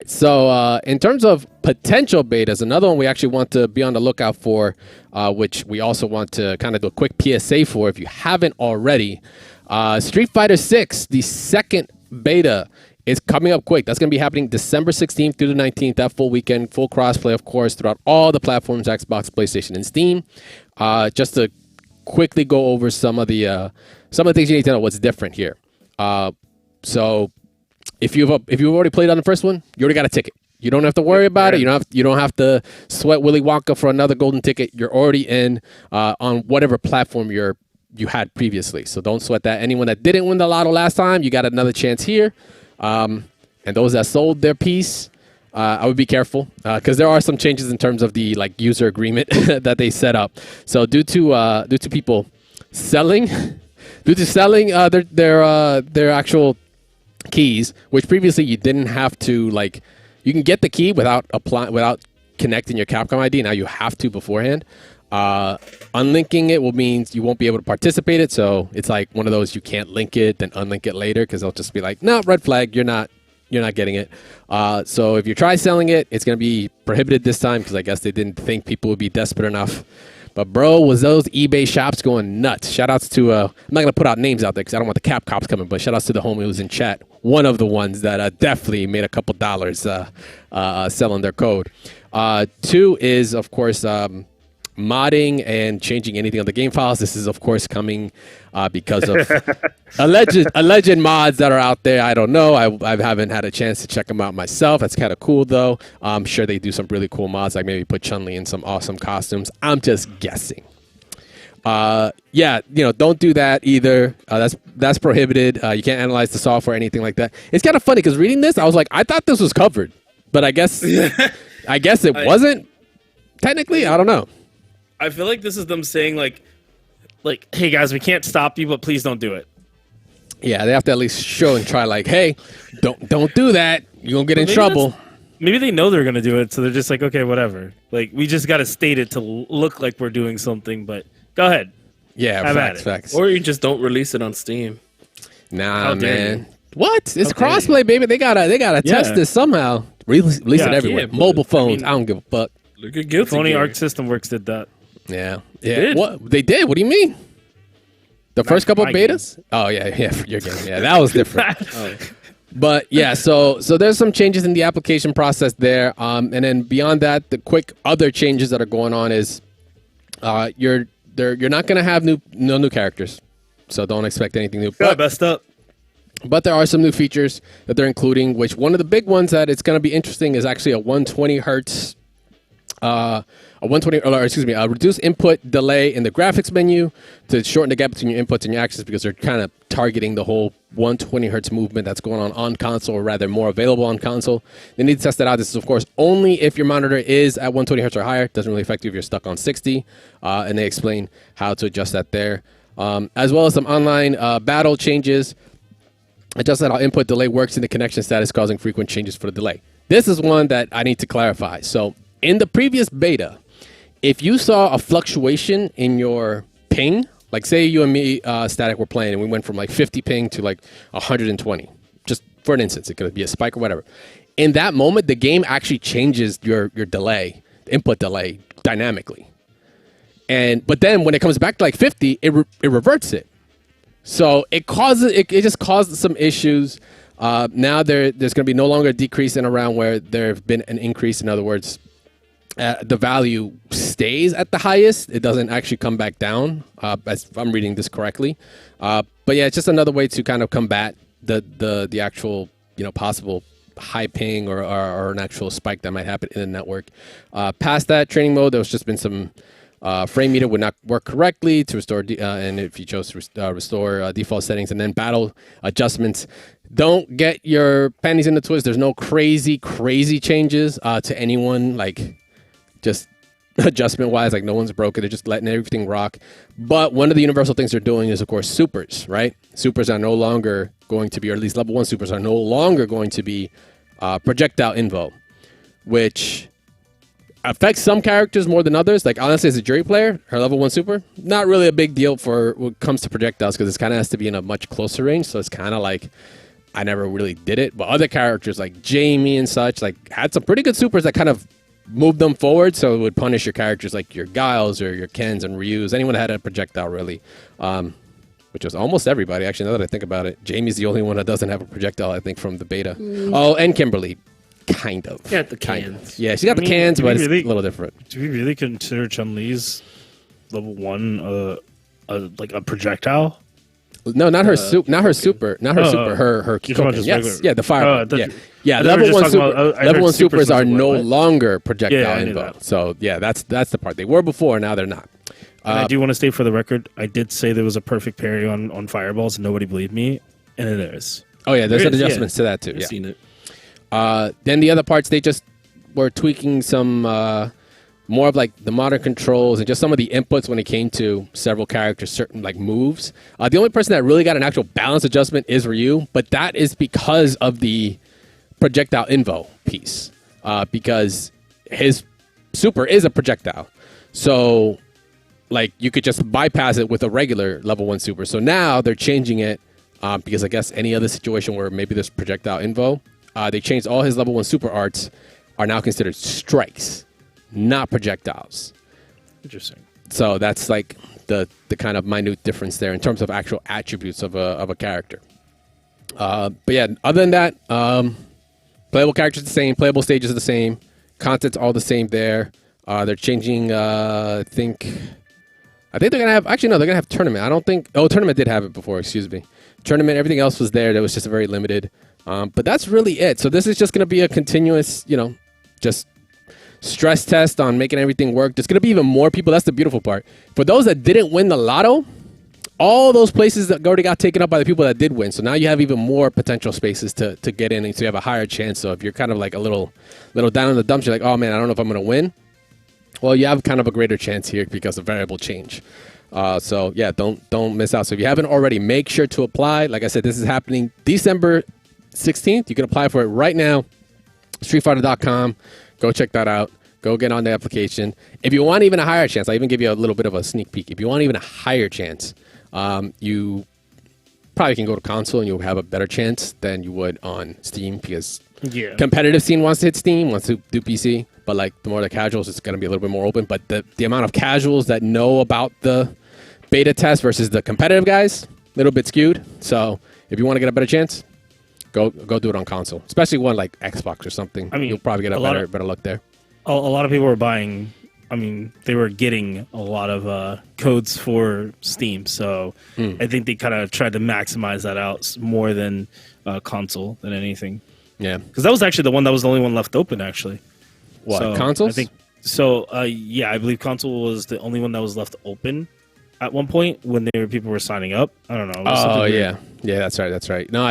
So in terms of potential betas, another one we actually want to be on the lookout for, which we also want to kind of do a quick PSA for if you haven't already. Street Fighter 6, the second beta, is coming up quick. That's going to be happening December 16th through the 19th, that full weekend, full crossplay, of course, throughout all the platforms, Xbox, PlayStation, and Steam. Just to quickly go over some of the things you need to know what's different here. So if you've already played on the first one, you already got a ticket. You don't have to worry about it. You don't have to sweat Willy Wonka for another golden ticket. You're already in on whatever platform you had previously. So don't sweat that. Anyone that didn't win the lotto last time, you got another chance here. And those that sold their piece, I would be careful because there are some changes in terms of the user agreement that they set up. So due to people selling, their actual keys, which previously you didn't have to you can get the key without connecting your Capcom ID. Now you have to beforehand. Unlinking it will means you won't be able to participate it. So it's like one of those you can't link it, then unlink it later because they'll just be like, no, red flag, you're not getting it. So if you try selling it, it's going to be prohibited this time because I guess they didn't think people would be desperate enough. But bro, was those eBay shops going nuts? Shout outs to, I'm not going to put out names out there because I don't want the cap cops coming, but shout outs to the homie who's in chat. One of the ones that definitely made a couple dollars selling their code. Two is, of course, modding and changing anything on the game files. This is, of course, coming because of alleged mods that are out there. I don't know. I haven't had a chance to check them out myself. That's kind of cool, though. I'm sure they do some really cool mods, like maybe put Chun-Li in some awesome costumes. I'm just guessing. Don't do that either. That's prohibited. You can't analyze the software or anything like that. It's kind of funny because reading this, I was like, I thought this was covered, but I guess it wasn't. Technically, I don't know. I feel like this is them saying like, hey guys, we can't stop you, but please don't do it. Yeah, they have to at least show and try. Like, hey, don't do that. You're gonna get in trouble. Maybe they know they're gonna do it, so they're just like, okay, whatever. Like, we just gotta state it to look like we're doing something. But go ahead. Yeah, facts. Or you just don't release it on Steam. Nah, man. What? It's crossplay, baby. They gotta test this somehow. Release it everywhere. Mobile phones. I don't give a fuck. Look at Guilty If only Gear. Arc System Works did that. Yeah. Did? What they did? What do you mean? The first couple of betas? Oh yeah, for your game. Yeah, that was different. But yeah, so there's some changes in the application process there. And then beyond that, the quick other changes that are going on is you're not gonna have no new characters. So don't expect anything new. Got messed up. But there are some new features that they're including, which one of the big ones that it's going to be interesting is actually a 120 hertz, reduced input delay in the graphics menu to shorten the gap between your inputs and your actions because they're kind of targeting the whole 120 hertz movement that's going on console, or rather more available on console. They need to test that out. This is, of course, only if your monitor is at 120 hertz or higher. It doesn't really affect you if you're stuck on 60. And they explain how to adjust that there. As well as some online battle changes. Adjust that how input delay works in the connection status, causing frequent changes for the delay. This is one that I need to clarify. So in the previous beta, if you saw a fluctuation in your ping, like say you and me, Static, were playing and we went from like 50 ping to like 120, just for an instance, it could be a spike or whatever. In that moment, the game actually changes your delay, input delay dynamically. But then when it comes back to like 50, it reverts it. So it just caused some issues. Now there's going to be no longer a decrease in around where there have been an increase. In other words, the value stays at the highest. It doesn't actually come back down, if I'm reading this correctly. But yeah, it's just another way to kind of combat the actual possible high ping or an actual spike that might happen in the network. Past that training mode, there's just been some frame meter would not work correctly to restore, and if you chose to restore default settings, and then battle adjustments. Don't get your panties in the twist. There's no crazy changes to anyone, like just adjustment wise. Like no one's broken. They're just letting everything rock. But one of the universal things they're doing is, of course, supers. Right? Supers are no longer going to be, or at least level 1 supers are no longer going to be projectile invo, which affects some characters more than others. Like honestly, as a jury player, her level 1 super, not really a big deal for when it comes to projectiles because it kind of has to be in a much closer range. So it's kind of like I never really did it. But other characters like Jamie and such like had some pretty good supers that kind of moved them forward. So it would punish your characters like your Guiles or your Kens and Ryus. Anyone that had a projectile really. Which was almost everybody, actually, now that I think about it. Jamie's the only one that doesn't have a projectile, I think, from the beta. Oh, and Kimberly. Kind of. Yeah, the Kind cans. of. Yeah, she got the cans, but it's a little different. Do we really consider Chun-Li's level 1 like a projectile? No, not her super. Not her super. Not her super. Her You're talking Koken. about just Yes. regular- Yeah, the fire. Yeah. I thought we Level were just one talking super. about- I Level heard one supers supers are was no what? longer projectile Yeah, I knew info. that. So yeah, that's the part. They were before. Now they're not. And I do want to state for the record, I did say there was a perfect parry on fireballs, and nobody believed me, and it is. Oh yeah, there's There is, adjustments to that too. I've Yeah. seen it. Then the other parts, they just were tweaking some more of like the modern controls and just some of the inputs when it came to several characters, certain like moves. The only person that really got an actual balance adjustment is Ryu, but that is because of the projectile info piece. Because his super is a projectile. So like you could just bypass it with a regular level 1 super. So now they're changing it because I guess any other situation where maybe there's projectile info, they changed all his level 1 super arts are now considered strikes, not projectiles. Interesting. So that's like the kind of minute difference there in terms of actual attributes of a character. But yeah, other than that, playable characters the same, playable stages are the same, content's all the same there. They're changing, I think they're gonna have. Actually, no, they're gonna have tournament. I don't think. Oh, tournament did have it before. Excuse me. Tournament. Everything else was there. That was just very limited. But that's really it. So this is just gonna be a continuous, just stress test on making everything work. There's gonna be even more people. That's the beautiful part. For those that didn't win the lotto, all those places that already got taken up by the people that did win. So now you have even more potential spaces to get in, and so you have a higher chance. So if you're kind of like a little down in the dumps, you're like, oh man, I don't know if I'm gonna win. Well, you have kind of a greater chance here because of variable change. So yeah, don't miss out. So if you haven't already, make sure to apply. Like I said, this is happening December 16th. You can apply for it right now. StreetFighter.com. Go check that out. Go get on the application. If you want even a higher chance, I even give you a little bit of a sneak peek. If you want even a higher chance, you probably can go to console and you'll have a better chance than you would on Steam because competitive scene wants to hit Steam, wants to do PC. But like the more the casuals, it's going to be a little bit more open. But the amount of casuals that know about the beta test versus the competitive guys, a little bit skewed. So if you want to get a better chance, go do it on console, especially one like Xbox or something. I mean, you'll probably get a better look there. A lot of people were buying. I mean, they were getting a lot of codes for Steam, so I think they kind of tried to maximize that out more than console than anything. Yeah, because that was actually the only one left open. Actually, what so consoles? I think so. Yeah, I believe console was the only one that was left open at one point when people were signing up. I don't know. Oh yeah, that's right. No,